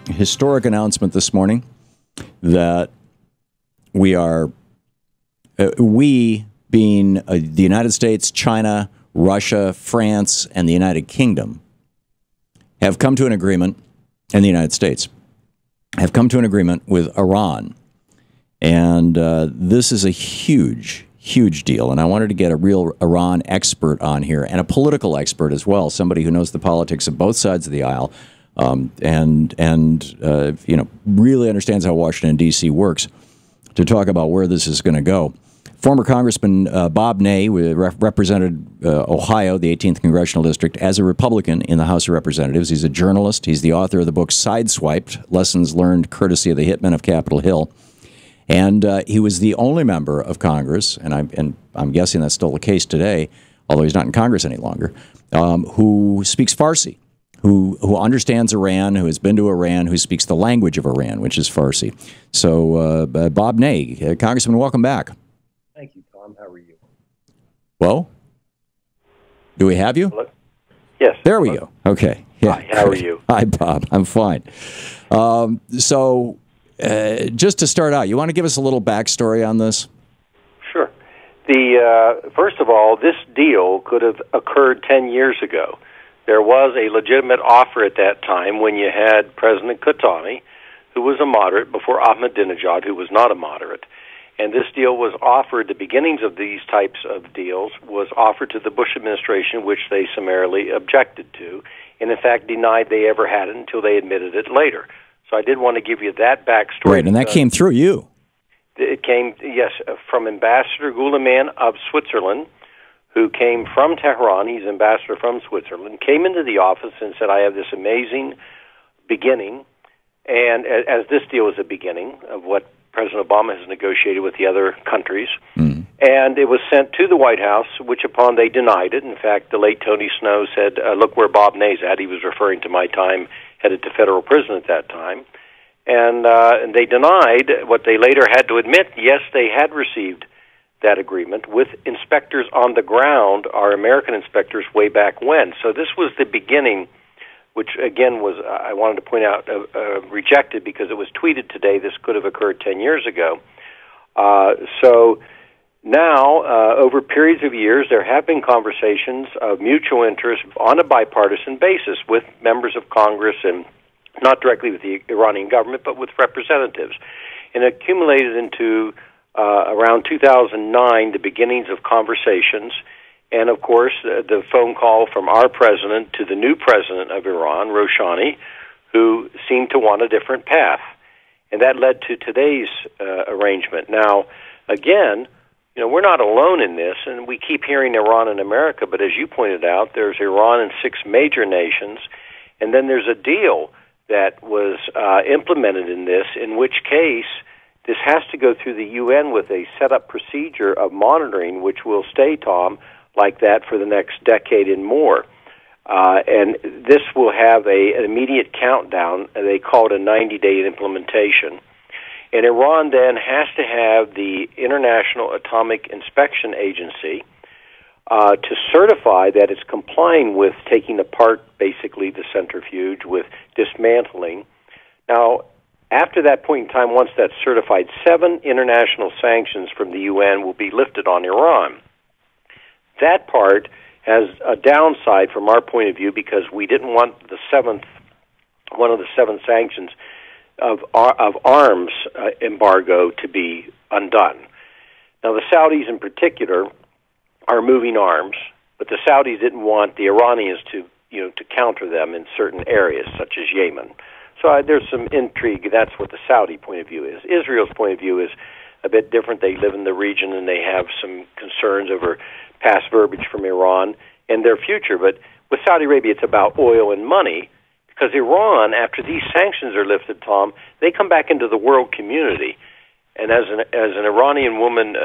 historic announcement this morning that we being the United States, China, Russia, France, and the United Kingdom, have come to an agreement, and the United States have come to an agreement with Iran. And this is a huge, huge deal. And I wanted to get a real Iran expert on here, and a political expert as well, somebody who knows the politics of both sides of the aisle, and really understands how Washington, D.C. works, to talk about where this is going to go. Former Congressman Bob Ney represented Ohio, the 18th Congressional District, as a Republican in the House of Representatives. He's a journalist. He's the author of the book Sideswiped, Lessons Learned Courtesy of the Hitmen of Capitol Hill. And he was the only member of Congress, and I'm guessing that's still the case today, although he's not in Congress any longer, who speaks Farsi, who understands Iran, who has been to Iran, who speaks the language of Iran, which is Farsi. So, Bob Ney, Congressman, welcome back. Thank you, Tom. How are you? Well, do we have you? Hello? Yes. There we go. Okay. Yeah. Hi, how are you? Hi, Bob. I'm fine. Just to start out, you want to give us a little backstory on this? Sure. First of all, this deal could have occurred 10 years ago. There was a legitimate offer at that time when you had President Khatami, who was a moderate, before Ahmadinejad, who was not a moderate. And this deal was offered, the beginnings of these types of deals was offered to the Bush administration, which they summarily objected to, and in fact denied they ever had it until they admitted it later. So I did want to give you that backstory. Right, and that came through you. It came, yes, from Ambassador Guleman of Switzerland, who came from Tehran. He's ambassador from Switzerland, came into the office and said, I have this amazing beginning, and as this deal is a beginning of what President Obama has negotiated with the other countries. Mm. And it was sent to the White House, which upon they denied it. In fact, the late Tony Snow said, look where Bob Ney's at. He was referring to my time headed to federal prison at that time. And they denied what they later had to admit. Yes, they had received that agreement with inspectors on the ground, our American inspectors, way back when. So this was the beginning, which again was, I wanted to point out, rejected because it was tweeted today. This could have occurred 10 years ago. So now, over periods of years, there have been conversations of mutual interest on a bipartisan basis with members of Congress, and not directly with the Iranian government, but with representatives. And it accumulated into around 2009, the beginnings of conversations. And, of course, the phone call from our president to the new president of Iran, Rouhani, who seemed to want a different path. And that led to today's arrangement. Now, again, we're not alone in this, and we keep hearing Iran and America, but as you pointed out, there's Iran and 6 major nations, and then there's a deal that was implemented in this, in which case this has to go through the UN with a set-up procedure of monitoring, which will stay, Tom, like that for the next decade and more. And this will have an immediate countdown, and they call it a 90-day implementation. And Iran then has to have the International Atomic Inspection Agency to certify that it's complying with taking apart, basically, the centrifuge, with dismantling. Now, after that point in time, once that's certified, 7 international sanctions from the UN will be lifted on Iran. That part has a downside from our point of view because we didn't want one of the 7 sanctions of arms embargo to be undone. Now, the Saudis in particular are moving arms, but the Saudis didn't want the Iranians to counter them in certain areas, such as Yemen. So there's some intrigue. That's what the Saudi point of view is. Israel's point of view is a bit different. They live in the region, and they have some concerns over past verbiage from Iran and their future. But with Saudi Arabia, it's about oil and money, because Iran, after these sanctions are lifted, Tom, they come back into the world community. And as an Iranian woman,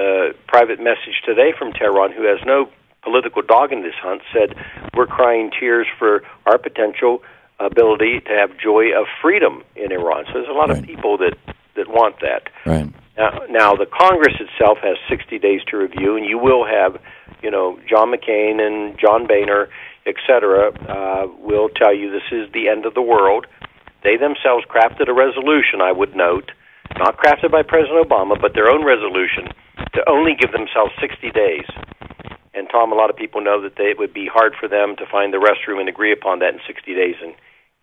private message today from Tehran, who has no political dog in this hunt, said, we're crying tears for our potential ability to have joy of freedom in Iran. So there's a lot of people that want that. Right. Now, the Congress itself has 60 days to review, and you will have, John McCain and John Boehner, et cetera, will tell you this is the end of the world. They themselves crafted a resolution, I would note, not crafted by President Obama, but their own resolution, to only give themselves 60 days. And, Tom, a lot of people know that it would be hard for them to find the restroom and agree upon that in 60 days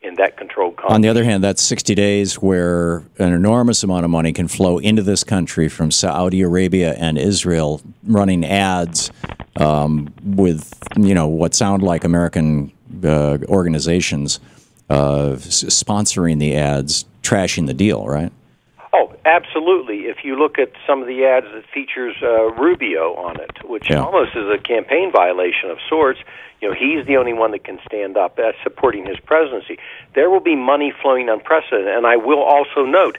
in that controlled conflict. On the other hand, that's 60 days where an enormous amount of money can flow into this country from Saudi Arabia and Israel, running ads with, what sound like American organizations sponsoring the ads, trashing the deal, right? Oh, absolutely. If you look at some of the ads that features Rubio on it, which almost is a campaign violation of sorts, he's the only one that can stand up as supporting his presidency. There will be money flowing unprecedented. And I will also note,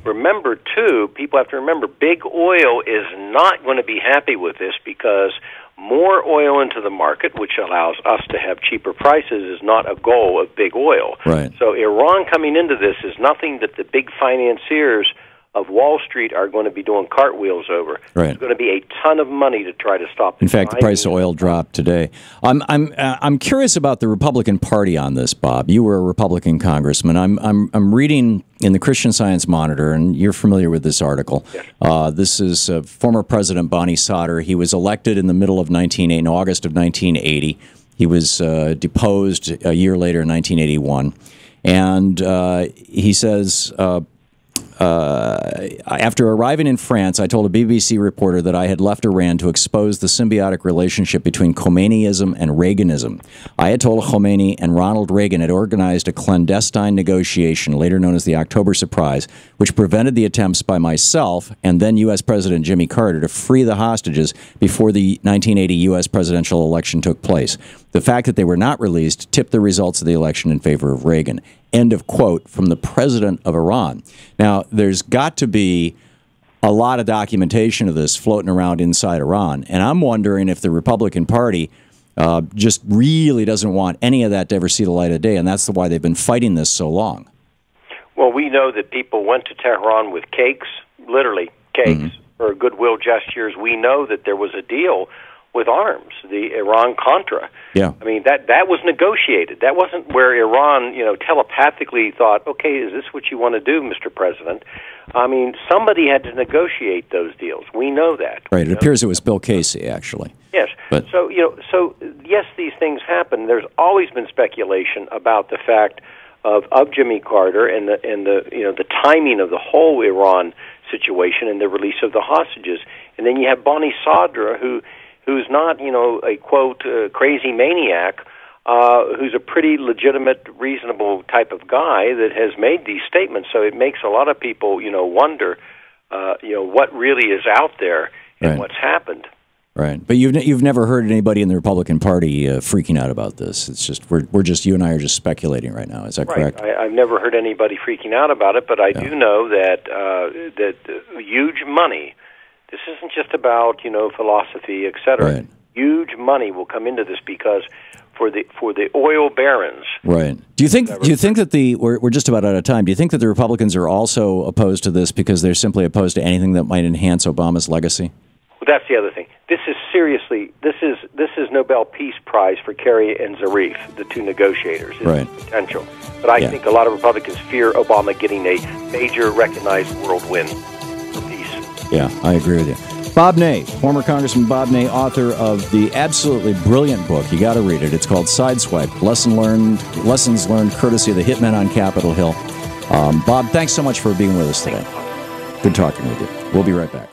remember, too, people have to remember, big oil is not going to be happy with this, because more oil into the market, which allows us to have cheaper prices, is not a goal of big oil. Right. So Iran coming into this is nothing that the big financiers of Wall Street are going to be doing cartwheels over. Right. There's going to be a ton of money to try to stop. In fact, the price of oil dropped today. I'm curious about the Republican Party on this, Bob. You were a Republican congressman. I'm reading in the Christian Science Monitor, and you're familiar with this article. Yes. This is former President Bonnie Sauter. He was elected in the middle of in August of 1980. He was deposed a year later in 1981, and he says. After arriving in France, I told a BBC reporter that I had left Iran to expose the symbiotic relationship between Khomeiniism and Reaganism. I had told Khomeini and Ronald Reagan had organized a clandestine negotiation, later known as the October Surprise, which prevented the attempts by myself and then U.S. President Jimmy Carter to free the hostages before the 1980 U.S. presidential election took place. The fact that they were not released tipped the results of the election in favor of Reagan. End of quote from the president of Iran. Now, there's got to be a lot of documentation of this floating around inside Iran, and I'm wondering if the Republican Party just really doesn't want any of that to ever see the light of day, and that's why they've been fighting this so long. Well, we know that people went to Tehran with cakes, literally cakes, or goodwill gestures. We know that there was a deal with arms, the Iran-Contra. Yeah. I mean, that was negotiated. That wasn't where Iran, telepathically thought, okay, is this what you want to do, Mr. President? I mean, somebody had to negotiate those deals. We know that. Right. It appears it was Bill Casey, actually. Yes. But so yes, these things happen. There's always been speculation about the fact of Jimmy Carter and the timing of the whole Iran situation and the release of the hostages. And then you have Bonnie Sauter, who's not, a, quote, crazy maniac, who's a pretty legitimate, reasonable type of guy that has made these statements. So it makes a lot of people, wonder, what really is out there and what's happened. Right. But you've never heard anybody in the Republican Party freaking out about this. It's just, you and I are just speculating right now. Is that correct? I've never heard anybody freaking out about it, but I do know that, that huge money. This isn't just about, philosophy, et cetera. Right. Huge money will come into this because for the oil barons. Right. Do you think that we're just about out of time. Do you think that the Republicans are also opposed to this because they're simply opposed to anything that might enhance Obama's legacy? Well, that's the other thing. This is Nobel Peace Prize for Kerry and Zarif, the two negotiators. It's potential. But I think a lot of Republicans fear Obama getting a major recognized world win for peace. Yeah, I agree with you. Bob Ney, former Congressman Bob Ney, author of the absolutely brilliant book. You got to read it. It's called Sideswipe, Lessons Learned Courtesy of the Hitmen on Capitol Hill. Bob, thanks so much for being with us today. Good talking with you. We'll be right back.